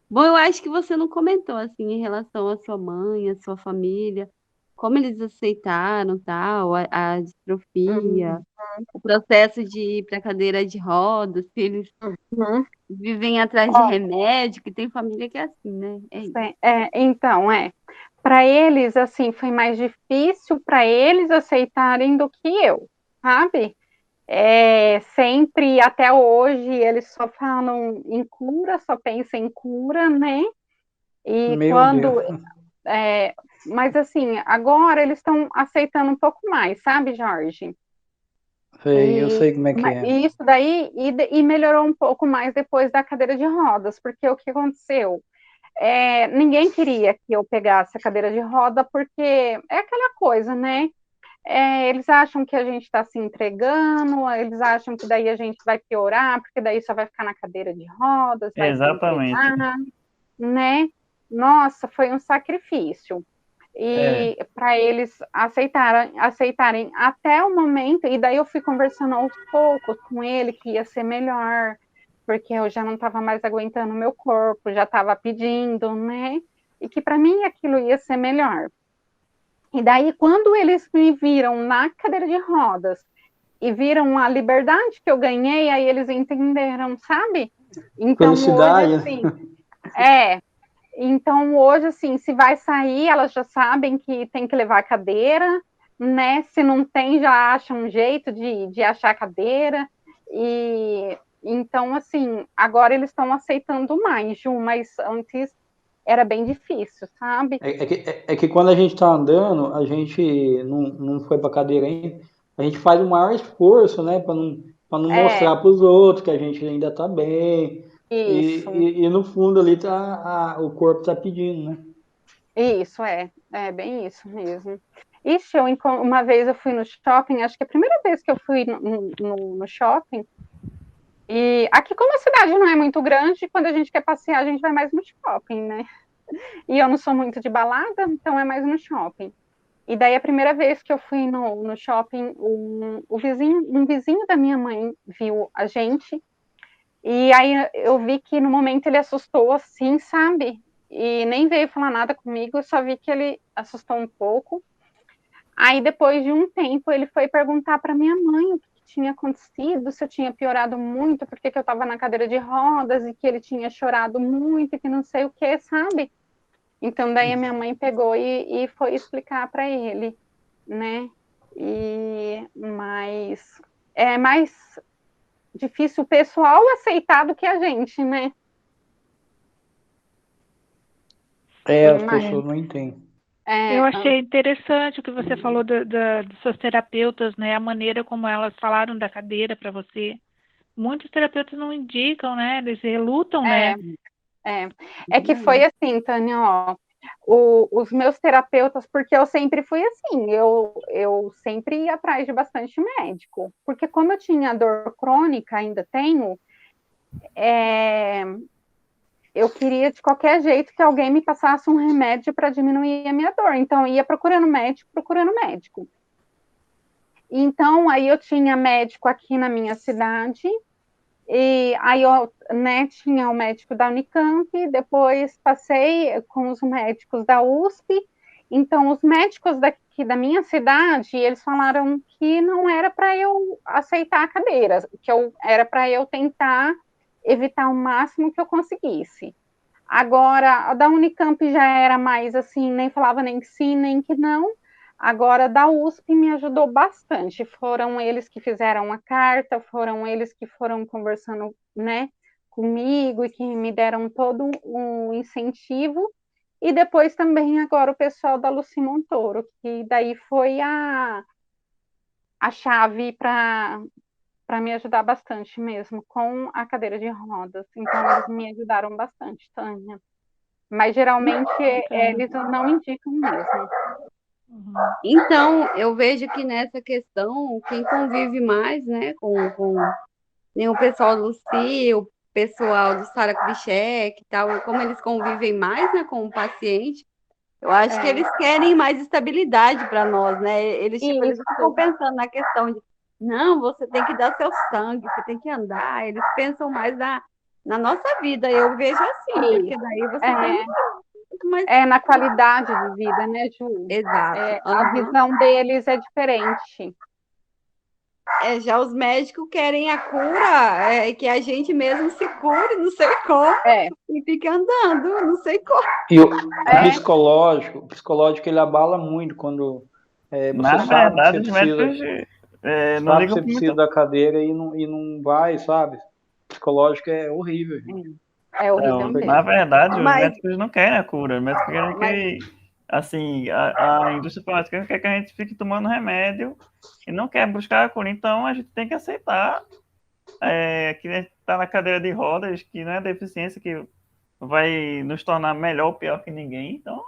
bom, eu acho que você não comentou, assim, em relação à sua mãe, à sua família, como eles aceitaram, tal, a distrofia, o processo de ir para cadeira de rodas, se eles vivem atrás de remédio, que tem família que é assim, né? Então, para eles, assim, foi mais difícil para eles aceitarem do que eu, sabe? Sempre, até hoje, eles só falam em cura, só pensam em cura, né? E Meu Deus. mas assim, agora eles estão aceitando um pouco mais, sabe, Jorge? Eu sei como é que é. E isso daí, e melhorou um pouco mais depois da cadeira de rodas, porque o que aconteceu? Ninguém queria que eu pegasse a cadeira de roda, porque é aquela coisa, né? Eles acham que a gente está se entregando, eles acham que daí a gente vai piorar, porque daí só vai ficar na cadeira de rodas, vai se entregar, né? Nossa, foi um sacrifício. E para eles aceitarem até o momento, e daí eu fui conversando aos poucos com ele que ia ser melhor, porque eu já não estava mais aguentando o meu corpo, já estava pedindo, né? E que para mim aquilo ia ser melhor. E daí, quando eles me viram na cadeira de rodas e viram a liberdade que eu ganhei, aí eles entenderam, sabe? Então, felicidade. Hoje, assim, então, hoje, assim, se vai sair, elas já sabem que tem que levar a cadeira, né? Se não tem, já acham um jeito de achar a cadeira. E então, assim, agora eles estão aceitando mais, Ju, mas antes era bem difícil, sabe? É que quando a gente está andando, a gente não foi para cadeira ainda, a gente faz o maior esforço, né? Para não mostrar para os outros que a gente ainda está bem. Isso. E no fundo ali o corpo está pedindo, né? Isso, é bem isso mesmo. Ixi, uma vez eu fui no shopping, acho que a primeira vez que eu fui no shopping, e aqui como a cidade não é muito grande, quando a gente quer passear, a gente vai mais no shopping, né? E eu não sou muito de balada, então é mais no shopping. E daí a primeira vez que eu fui no shopping, um vizinho da minha mãe viu a gente, e aí eu vi que no momento ele assustou assim, sabe? E nem veio falar nada comigo, eu só vi que ele assustou um pouco. Aí depois de um tempo ele foi perguntar para minha mãe o que tinha acontecido, se eu tinha piorado muito, porque eu estava na cadeira de rodas e que ele tinha chorado muito e que não sei o que, sabe? Então daí a minha mãe pegou e foi explicar para ele, né? Mas é mais difícil o pessoal aceitar do que a gente, né? As pessoas não entendem. Eu achei interessante o que você falou dos seus terapeutas, né? A maneira como elas falaram da cadeira para você. Muitos terapeutas não indicam, né? Eles relutam, né? É que foi assim, Tânia, ó. Os meus terapeutas, porque eu sempre fui assim, eu sempre ia atrás de bastante médico, porque como eu tinha dor crônica, ainda tenho, eu queria de qualquer jeito que alguém me passasse um remédio para diminuir a minha dor, então eu ia procurando médico. Então, aí eu tinha médico aqui na minha cidade, e aí eu, né, tinha o médico da Unicamp, depois passei com os médicos da USP. Então os médicos daqui da minha cidade, eles falaram que não era para eu aceitar a cadeira, que era para eu tentar evitar o máximo que eu conseguisse. Agora, a da Unicamp já era mais assim, nem falava nem que sim, nem que não. Agora, da USP me ajudou bastante. Foram eles que fizeram a carta, foram eles que foram conversando, né, comigo e que me deram todo um incentivo. E depois também agora o pessoal da Lucy Montoro, que daí foi a chave para me ajudar bastante mesmo com a cadeira de rodas. Então, eles me ajudaram bastante, Tânia. Mas geralmente eles não indicam mesmo. Então, eu vejo que nessa questão, quem convive mais, né, com o pessoal do Lucy, o pessoal do Sara Kubitschek e tal, como eles convivem mais, né, com o paciente, eu acho que eles querem mais estabilidade para nós, né? Eles ficam pensando na questão de, não, você tem que dar seu sangue, você tem que andar, eles pensam mais na nossa vida, eu vejo assim, porque daí você tem mas... na qualidade de vida, né, Ju? Exato. A visão deles é diferente. Já os médicos querem a cura, que a gente mesmo se cure, não sei como, e fique andando, não sei como. E o psicológico ele abala muito quando Na verdade, os médicos não ligam você precisa da cadeira e não vai, sabe? Psicológico é horrível. É horrível mesmo. Na verdade, os médicos não querem a cura, os médicos querem que, assim, a indústria farmacêutica quer que a gente fique tomando remédio e não quer buscar a cura. Então, a gente tem que aceitar que a gente está na cadeira de rodas, que não é deficiência que vai nos tornar melhor ou pior que ninguém. Então,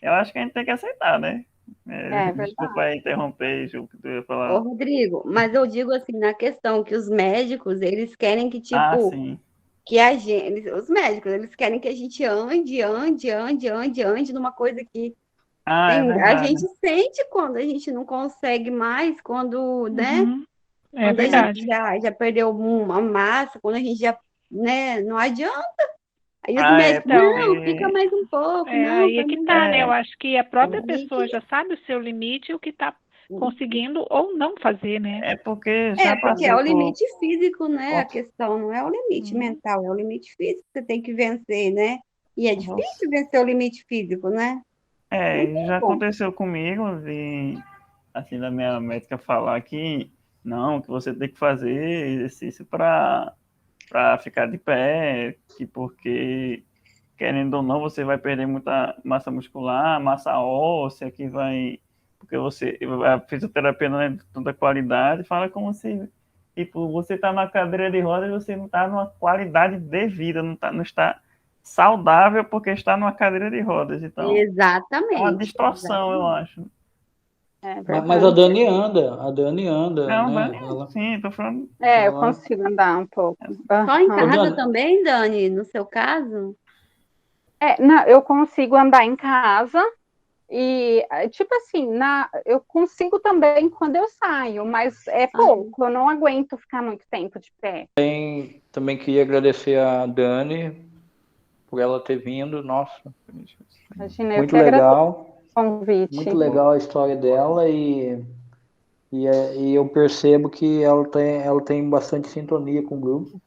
eu acho que a gente tem que aceitar, né? Desculpa interromper, Ju, que tu ia falar. Ô, Rodrigo, mas eu digo assim, na questão que os médicos, eles querem que, tipo, que a gente, os médicos, eles querem que a gente ande numa coisa que a gente sente quando a gente não consegue mais, quando, né? Quando a gente já perdeu uma massa, quando a gente já, né, não adianta. Aí os médicos, não, fica mais um pouco. Aí é que tá, né? Eu acho que a própria pessoa já sabe o seu limite e o que tá conseguindo ou não fazer, né? É porque é o limite físico, né? A questão não é o limite mental, é o limite físico que você tem que vencer, né? E é difícil vencer o limite físico, né? Já aconteceu comigo, de, assim, da minha médica falar que não, que você tem que fazer exercício para ficar de pé, que porque, querendo ou não, você vai perder muita massa muscular, massa óssea, que vai... Porque a fisioterapia não é de tanta qualidade, fala como se, tipo, você está na cadeira de rodas e você não está numa qualidade de vida, não está saudável porque está numa cadeira de rodas. Então, exatamente. é uma distorção, eu acho. Mas a Dani anda, Não, né? Dani, sim, tô falando. Eu consigo andar um pouco. Só em casa Dani. também, Dani, no seu caso? Não, eu consigo andar em casa e, tipo assim, eu consigo também quando eu saio, mas é pouco, eu não aguento ficar muito tempo de pé. Também queria agradecer a Dani por ela ter vindo, nossa. Imagina, muito legal. Convite. Muito legal a história dela e eu percebo que ela tem bastante sintonia com o grupo.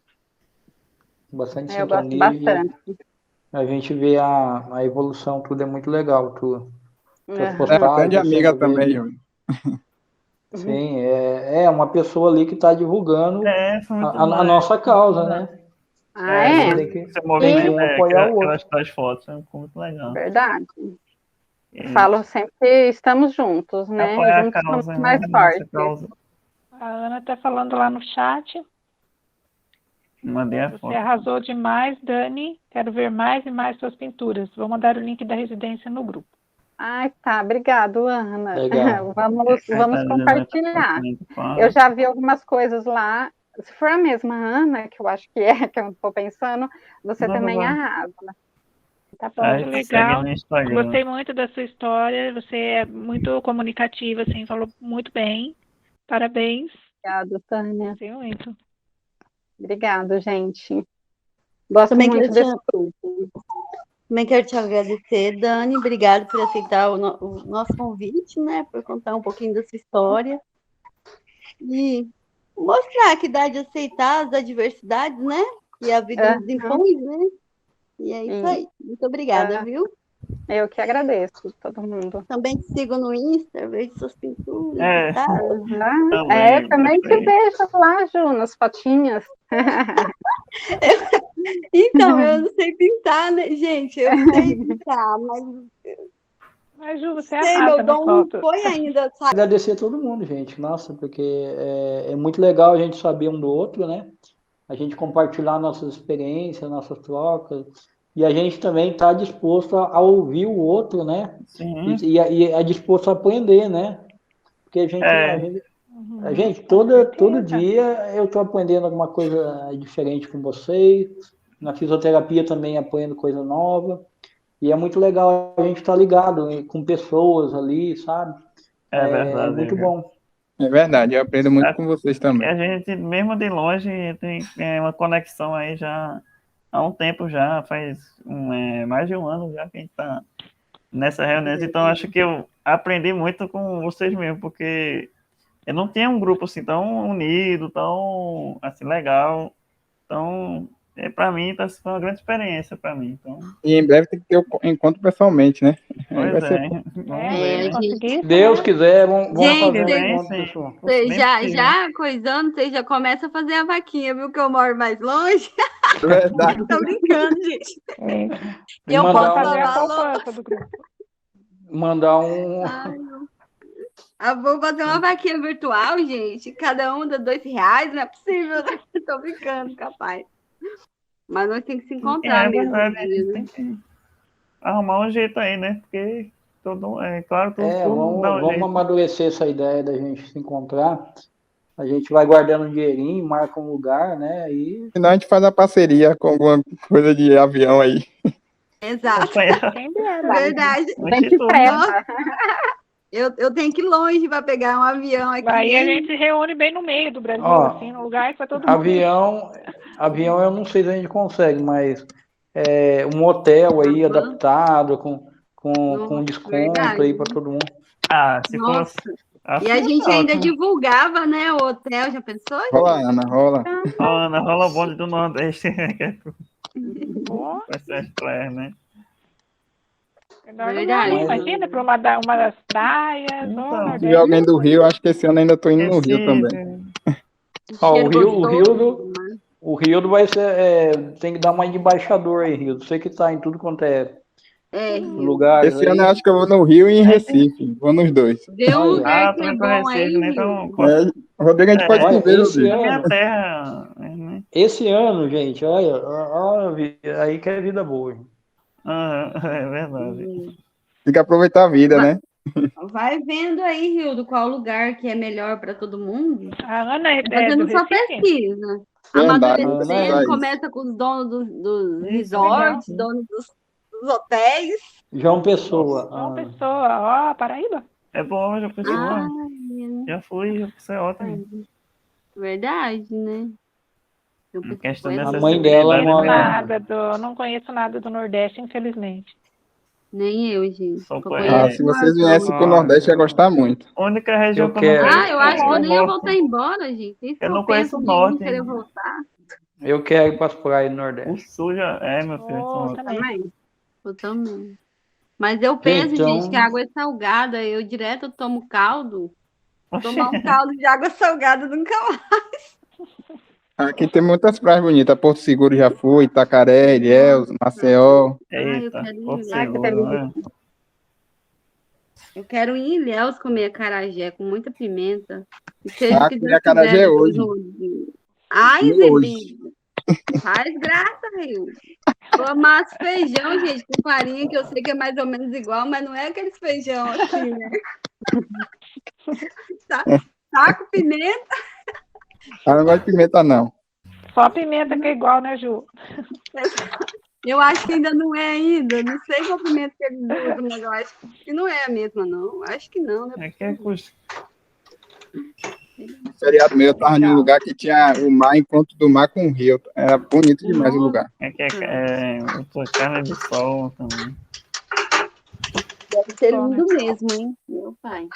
Bastante Eu gosto sintonia. bastante. A gente vê a evolução, tudo é muito legal. Tuas É grande amiga também, Júnior. Sim, é uma pessoa ali que está divulgando a nossa causa, né? Esse movimento, apoiar o outro. aquelas fotos, é muito legal. Verdade. Falo sempre que estamos juntos, né? Apoiar juntos a causa, somos mais fortes. A Ana está falando lá no chat. Mandei a foto. Você arrasou demais, Dani. Quero ver mais e mais suas pinturas. Vou mandar o link da residência no grupo. Ai, tá. Obrigado, Ana. Legal. Vamos compartilhar. Eu já vi algumas coisas lá. Se for a mesma Ana, que eu acho que que eu estou pensando, você também arrasa. Tá bom, legal. Gostei muito da sua história. Você é muito comunicativa, assim, falou muito bem. Parabéns. Obrigada, Tânia. Gostei muito. Obrigada, gente. Gosto muito desse grupo. Também quero te agradecer, Dani. Obrigada por aceitar o nosso convite, né? Por contar um pouquinho da sua história. E mostrar que dá de aceitar as adversidades, né? E a vida nos impõe, né? E é isso aí. Muito obrigada, viu? Eu que agradeço, todo mundo. Também te sigo no Insta, vejo suas pinturas e tal. Também te vejo lá, Ju, nas fotinhas. Então, eu não sei pintar, né, gente? Eu sei pintar, mas Ju, você meu dom não foi ainda, sabe? Agradecer a todo mundo, gente. Nossa, porque é muito legal a gente saber um do outro, né? A gente compartilhar nossas experiências, nossas trocas. E a gente também está disposto a ouvir o outro, né? E é disposto a aprender, né? Porque a gente todo dia eu estou aprendendo alguma coisa diferente com vocês. Na fisioterapia também aprendo coisa nova. E é muito legal a gente estar ligado com pessoas ali, sabe? É verdade. É muito bom. É verdade, eu aprendo muito com vocês também. A gente, mesmo de longe, tem uma conexão aí já há um tempo já, faz mais de um ano já que a gente está nessa reunião. Então, acho que eu aprendi muito com vocês mesmo, porque eu não tinha um grupo assim tão unido, tão assim, legal. Então, para mim, foi uma grande experiência para mim. Então... E em breve tem que ter o encontro pessoalmente, né? Pois Vamos ver, né? Deus quiser, vamos fazer um encontro pessoal. Vocês já coisando, vocês já começam a fazer a vaquinha, viu? Que eu moro mais longe. Verdade. Tô brincando, gente. Eu posso fazer a poupança do grupo. Mandar um... vou fazer uma vaquinha virtual, gente. Cada um dá R$2, não é possível. Tô brincando, capaz. Mas nós temos que se encontrar mesmo. Tem que arrumar um jeito aí, né? Porque claro, vamos amadurecer essa ideia da gente se encontrar. A gente vai guardando um dinheirinho, marca um lugar, né? E senão a gente faz a parceria com alguma coisa de avião aí. Exato. Verdade. Eu tenho que ir longe para pegar um avião aqui. Aí a gente se reúne bem no meio do Brasil, assim, no lugar que vai todo mundo. Avião eu não sei se a gente consegue, mas um hotel aí adaptado, com desconto aí para todo mundo. Se fosse. E a gente ainda divulgava, né, o hotel, já pensou? Rola, Ana, rola. Ana, rola o bonde do Nordeste. Vai ser claro, né? Imagina para uma das praias. Se tiver alguém do Rio, acho que esse ano ainda estou indo no Rio também. O Rio vai ser. Tem que dar uma de embaixador aí, Rio. Você que está em tudo quanto lugar. Esse ano eu acho que eu vou no Rio e em Recife. Vou nos dois. Vê um lugar que é bom aí. Rodrigo, a gente pode se ver, Rodrigo. Esse ano, gente, olha, aí que é vida boa. É verdade. Tem que aproveitar a vida, né? Vai vendo aí, Rildo, qual lugar que é melhor para todo mundo. A Ana é do Fazendo sua Recife? pesquisa. Verdade, eu vou Amadurecendo, pesquisar isso. começa com os donos dos Legal. resorts, donos dos hotéis. João Pessoa. João Pessoa, ó, Paraíba. É bom, já pensou. Ah, Já fui, isso é ótimo. verdade, né? Em questão de A mãe dela acessibilidade, mora. Não conheço nada do Nordeste, infelizmente. Nem eu, gente. Só Só conheço. Ah, se vocês viessem pro Nordeste, ia gostar muito. A única região Eu que eu não quero. conheço Eu acho que eu é o nem ia norte. voltar embora, gente. Isso Eu não eu conheço penso o de não norte. querer voltar. Eu quero ir para as praias do O Nordeste. sul já é, meu filho. Oh, são- também. Eu também. Mas eu penso, Então- gente, que a água é salgada. Eu direto tomo caldo. Oxê. Tomar um caldo de água salgada nunca mais. Aqui tem muitas praias bonitas. Porto Seguro já fui, Itacaré, Ilhéus, Maceió. Eita, quero ir Porto em Seguro, né? Eu quero ir em Ilhéus comer acarajé com muita pimenta. E seja Ah, o que comi Deus acarajé quiser depois hoje. no rodinho. Ai, Comi hoje. exibido. Faz graça, Rio. Eu amasso feijão, gente, com farinha, que eu sei que é mais ou menos igual, mas não é aqueles feijão assim, né? Taco pimenta. Ah, não gosto de pimenta, não. Só pimenta que é igual, né, Ju? Eu acho que ainda não é ainda. Não sei qual pimenta que eles usam, mas eu acho que não é a mesma, não. Acho que não, né? É que é custo. No feriado meu, eu tava em um lugar que tinha o mar, encontro do mar com o rio. Era bonito demais o lugar. É que é carne de sol também. Deve ser lindo mesmo, hein? Meu pai.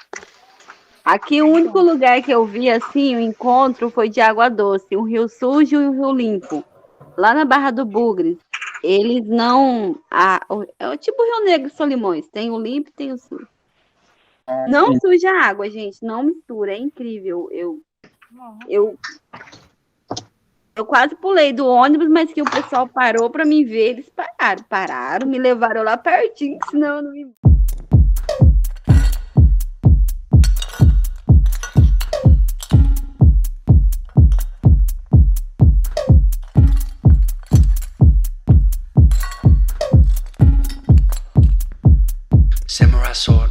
Aqui o único lugar que eu vi assim, o encontro foi de água doce, um rio sujo e um rio limpo. Lá na Barra do Bugres. Eles não. É tipo o Rio Negro e Solimões. Tem o limpo e tem o sujo. Não suja a água, gente. Não mistura. É incrível. Eu quase pulei do ônibus, mas que o pessoal parou para me ver. Eles pararam, me levaram lá pertinho, senão eu não me. Samurai sword.